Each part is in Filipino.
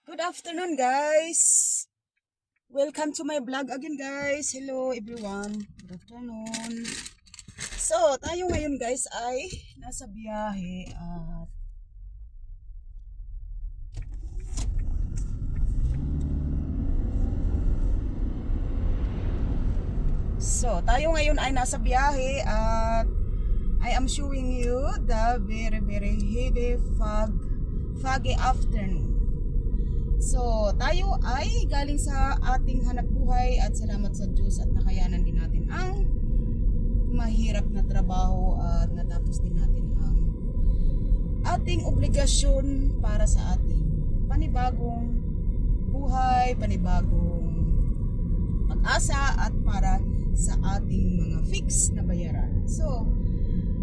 Good afternoon, guys. Welcome to my vlog again, guys. Hello, everyone. Good afternoon. So, tayo ngayon, guys, ay nasa biyahe at tayo ngayon ay nasa biyahe at I am showing you the very heavy foggy afternoon. So, tayo ay galing sa ating hanap buhay at salamat sa Diyos at nakayanan din natin ang mahirap na trabaho at natapos din natin ang ating obligasyon para sa ating panibagong buhay, panibagong pag-asa at para sa ating mga fix na bayaran. So,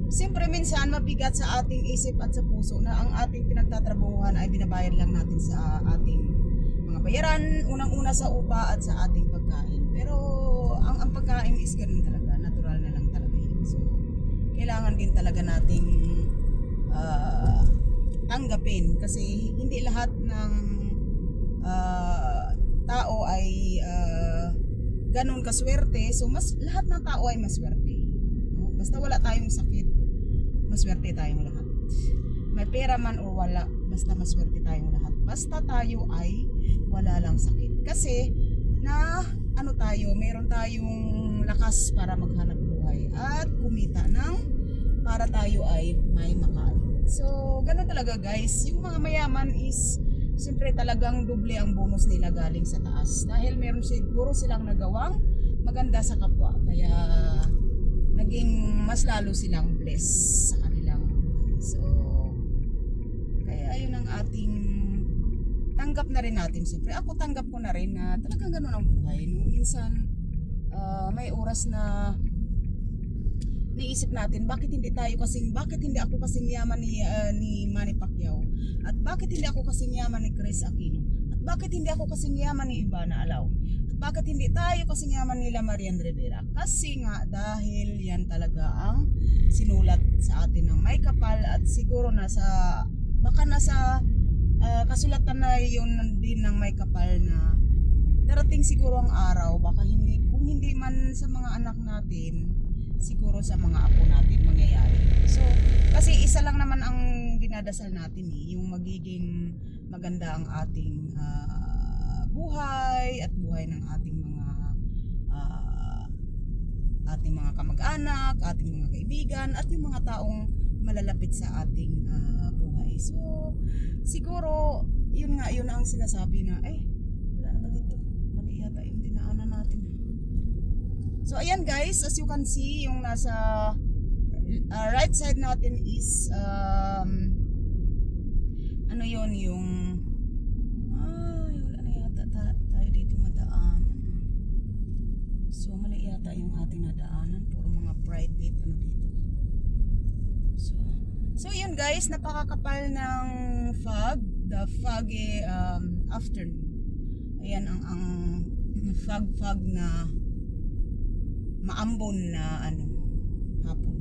siyempre minsan mabigat sa ating isip at sa puso na ang ating pinagtatrabahuhan ay binabayad lang natin sa ating mga bayaran, unang-una sa upa at sa ating pagkain. Pero ang pagkain is ganun talaga, natural na lang talaga yun. So, kailangan din talaga nating tanggapin kasi hindi lahat ng tao ay ganun kaswerte. So, lahat ng tao ay maswerte. No? Basta wala tayong sakit, maswerte tayong lahat. May pera man o wala, basta maswerte tayong lahat. Basta tayo ay wala lang sakit. Kasi meron tayong lakas para maghanap buhay at kumita ng para tayo ay may makain. So, ganun talaga guys. Yung mga mayaman is siyempre talagang doble ang bonus nila galing sa taas. Dahil meron siguro silang nagawang maganda sa kapwa. Kaya naging mas lalo silang blessed sa kanilang buhay. So, kaya ayun ang ating tanggap na rin natin. Siyempre, ako tanggap ko na rin na talagang ganun ang buhay. No? Minsan, may oras na naisip natin, bakit hindi ako kasing yaman ni Manny Pacquiao? At bakit hindi ako kasing yaman ni Chris Aquino? At bakit hindi ako kasing yaman ni Ivana Alawi? At bakit hindi tayo kasing yaman nila Marian Rivera? Kasi nga, dahil yan talaga ang sinulat sa atin ng may kapal at siguro baka nasa kasulatan na yun din ng may kapal na darating siguro ang araw, baka kung hindi man sa mga anak natin, siguro sa mga apo natin mangyayari. So, kasi isa lang naman ang dinadasal natin yung magiging maganda ang ating buhay at buhay ng ating mga kamag-anak, ating mga kaibigan at yung mga taong malalapit sa ating buhay. So, siguro yun ang sinasabi na wala na ba dito? Mali yata yung dinaanan natin. So ayan guys, as you can see, yung nasa right side natin is wala na yata tayo dito madaan. So mali yata yung ating nadaanan, puro mga private dito. So yun guys, napakakapal ng fog, the foggy afternoon. Ayan ang fog na maambon na hapon.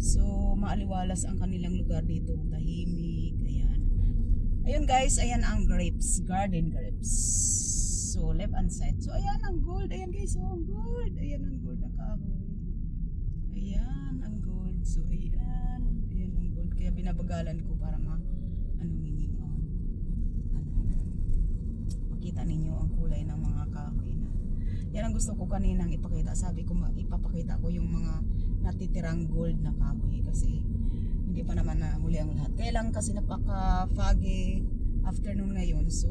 So maaliwalas ang kanilang lugar dito, tahimik. Ayun guys, ayan ang garden grapes. So left hand side. So ayan ang gold, ayan guys, ang gold. Ayan ang gold na kahoy. Ayan ang gold. So ayan ang gold. Kaya binabagalan ko para makita ninyo ang kulay ng mga kahoy na. Yan ang gusto ko kaninang ipakita. Sabi ko ipapakita ko yung mga natitirang gold na kahoy kasi hindi pa naman nahuli ang lahat. Kaya lang kasi napaka-foggy afternoon ngayon, so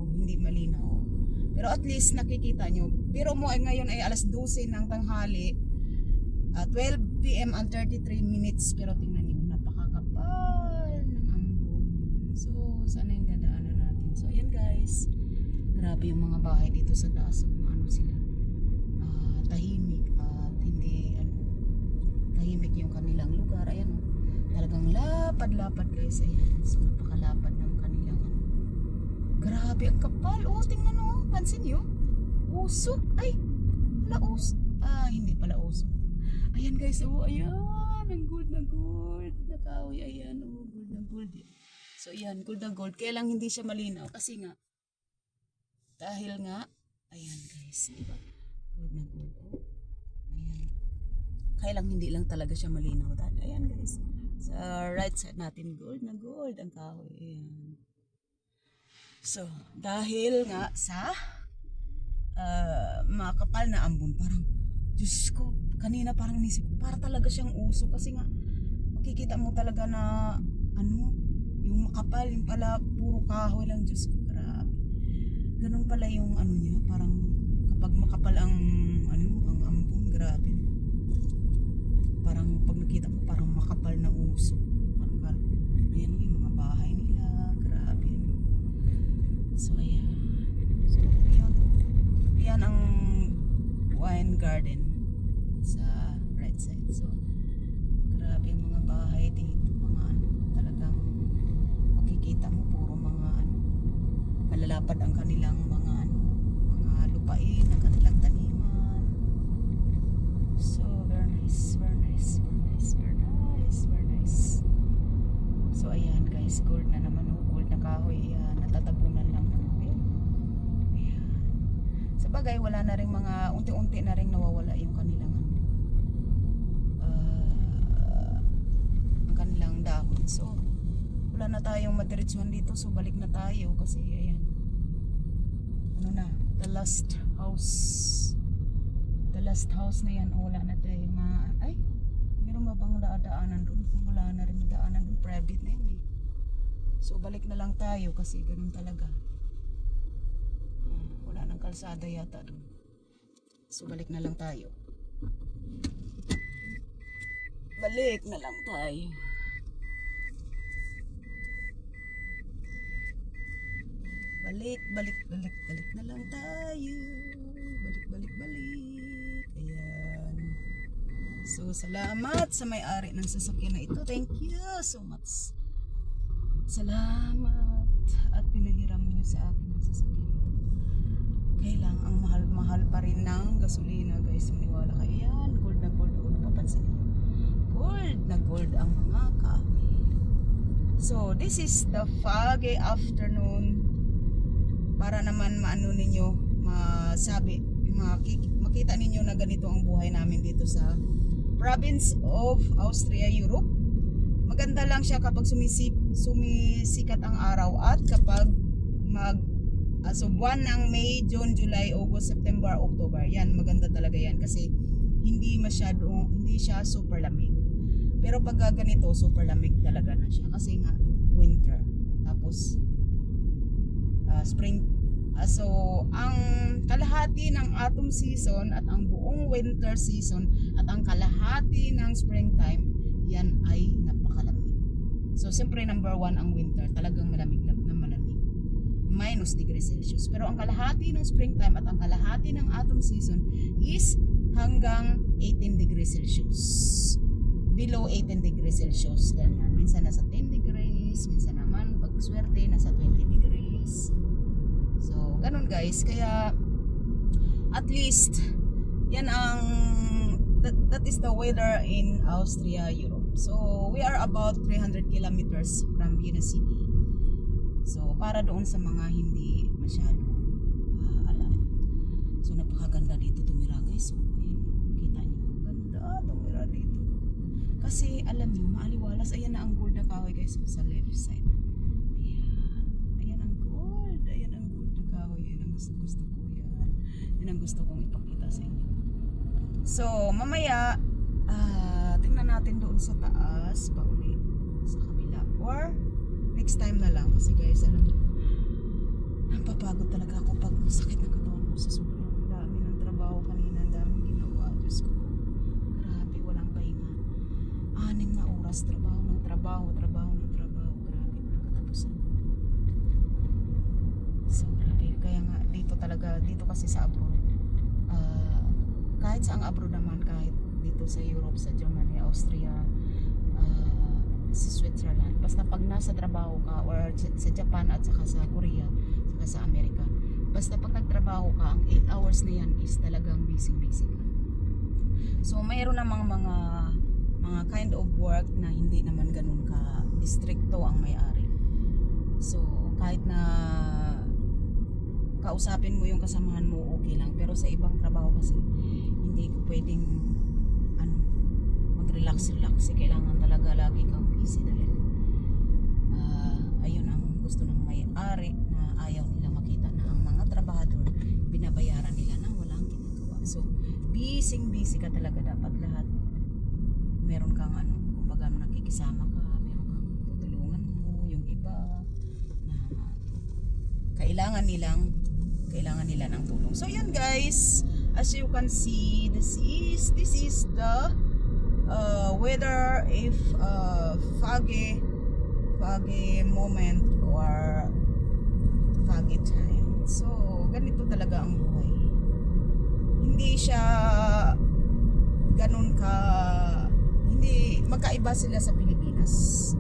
hindi malinaw. Pero at least nakikita nyo. Pero mo ay ngayon ay alas 12 ng tanghali, 12 PM and 33 minutes. Pero tingnan nyo, napakakapal ng ambon. So sana yung dadaanan natin. So ayan guys, grabe yung mga bahay dito sa taas. Sila tahimik at hindi tahimik yung kanilang lugar. Ayan talagang lapad guys. Ayan, so napakalapad ng kanilang grabe ang kapal. Tingnan pansin nyo, usok. Hindi pala usok. Ayan guys, ayan ang gold na kahoy. Ayan, gold na gold. So ayan, gold na gold. Kaya lang hindi siya malinaw kasi nga Dahil nga, ayan guys, diba? Gold na gold. Oh. Ayan. Kaya lang hindi lang talaga siya malinaw. Dahil, ayan guys, sa right side natin, gold na gold ang kahoy. Ayan. So, dahil nga sa makapal na ambon, parang, Diyos ko, kanina parang nisip ko, para talaga siyang uso. Kasi nga, makikita mo talaga na, yung makapal, yung pala, puro kahoy lang, Diyos ko, grabe. Ganun pala yung niya, parang, kapag makapal ang ambon, grabe. Parang, pag nakita mo, parang makapal na uso. Parang, ayan yung mga bahay nila, grabe. So, ayan. So, yan ang wine garden sa right side. So, grabe yung mga bahay dito. Mga talagang makikita mo puro mga malalapad ang kanilang mga lupain, ang kanilang taniman. So, very nice, very nice, very nice, very nice, very nice. So, ayan guys, gold na naman. Gold na kahoy. Ayan, natatabunan lang naman. Sa bagay, wala na rin mga unti-unti na rin nawawala yung kanilang ang kanilang dahon. So, wala na tayong madiretsuhan dito. So, balik na tayo kasi ayan. The last house. The last house na yan. Wala na tayo meron ba bang daanan doon? Wala na rin daanan doon. Private na yun eh. So, balik na lang tayo kasi ganun talaga. Wala nang kalsada yata doon. So balik na lang tayo. Balik na lang tayo. Balik na lang tayo. Balik. Ayan. So salamat sa may-ari ng sasakyan na ito. Thank you so much. Salamat at pinahiram niyo sa akin ang sasakyan ito. Kailang ang mahal pa rin ng gasolina guys, maniwala kayo yan. Gold na gold, kung napapansin niyo, gold na gold ang mga kahoy. So this is the foggy afternoon, para naman makita ninyo na ganito ang buhay namin dito sa province of Austria, Europe. Maganda lang siya kapag sumisikat ang araw at kapag so buwan ng May, June, July, August, September, October. Yan, maganda talaga yan kasi hindi siya super lamig. Pero pag ganito, super lamig talaga na siya kasi nga winter. Tapos spring. So ang kalahati ng autumn season at ang buong winter season at ang kalahati ng springtime, yan ay napakalamig. So siyempre number 1 ang winter, talagang malamig na malamig. -°C. Pero ang kalahati ng springtime at ang kalahati ng autumn season is hanggang 18°C. Below 18°C. Ganyan. Minsan nasa 10 degrees, minsan naman pag swerte nasa 20 degrees. So, ganun guys. Kaya at least yan that is the weather in Austria, Europe. So, we are about 300 kilometers from Vienna City. So, para doon sa mga hindi masyadong alam. So, napakaganda dito tumira guys. So, ayan, kita nyo. Ganda tumira dito. Kasi, alam nyo, maaliwalas. Ayan na ang gold na kahoy guys sa left side. Ayan. Ayan ang gold. Ayan ang gold na kahoy. Ayan ang gusto ko yan. Yan ang gusto kong ipakita sa inyo. So, mamaya, tingnan natin doon sa taas, pauli sa kabila. Or, next time na lang kasi guys, alam mo, napapagod talaga ako pag masakit na katawan ko sa sobrang dami ng trabaho kanina, daming ginawa. Diyos ko, grabe, walang pahinga. 6 na oras, trabaho, grabe, walang katapusan. So, grabe, kaya nga, dito kasi sa abroad, kahit sa ang abroad naman, kahit dito sa Europe, sa Germany, Austria, sa Switzerland, basta pag nasa trabaho ka or sa Japan at saka sa Korea, saka sa Amerika, basta pag nagtrabaho ka, ang 8 hours na yan is talagang busy ka. So mayroon namang mga kind of work na hindi naman ganun ka stricto ang may-ari. So kahit na kausapin mo yung kasamahan mo, okay lang. Pero sa ibang trabaho kasi, hindi ko pwedeng ano, mag-relax. Kailangan talaga lagi kang busy dahil ayun ang gusto ng may-ari na ayaw nila makita na ang mga trabahador binabayaran nila na walang ginagawa. So, busy ka talaga dapat lahat. Meron kang ano, kumbaga nakikisama ka, meron kang tutulungan mo, yung iba na kailangan nila ng tulong. So yun guys, as you can see, this is the weather if foggy moment or foggy time. So ganito talaga ang buhay. Hindi siya ganun ka, hindi magkaiba sila sa Pilipinas.